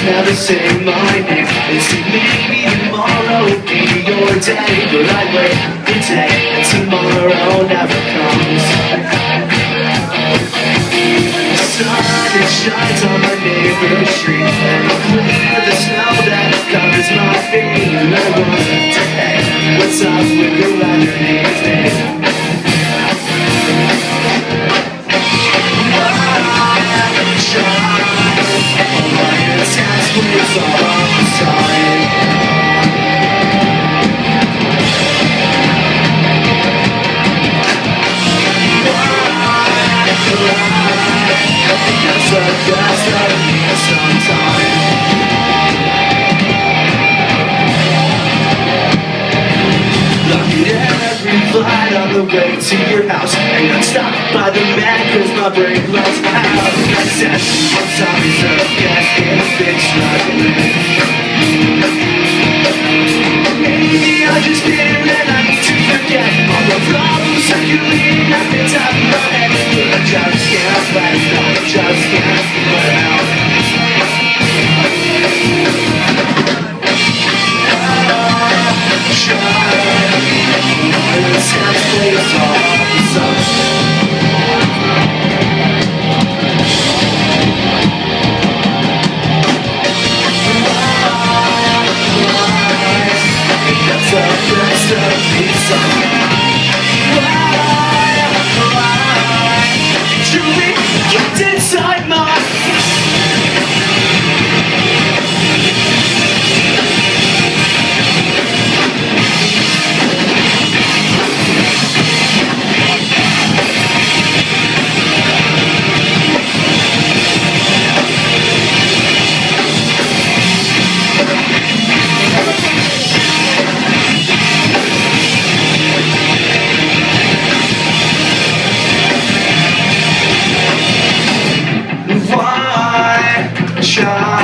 never say my name. They say maybe tomorrow will be your day, but I wait the day and tomorrow never comes. The sun it shines on my neighbor's street, and I'll clear the snow that covers my feet. And I want to hey, what's up with the weather these days? Flight on the way to your house, and got stopped by the man cause my brain lost out. I said, I'm sorry sir, getting a bit struggling. Maybe I just did and I need to forget all the problems circulating up inside my head, but I just can't let it out, I just can't let it out. Get inside my shine.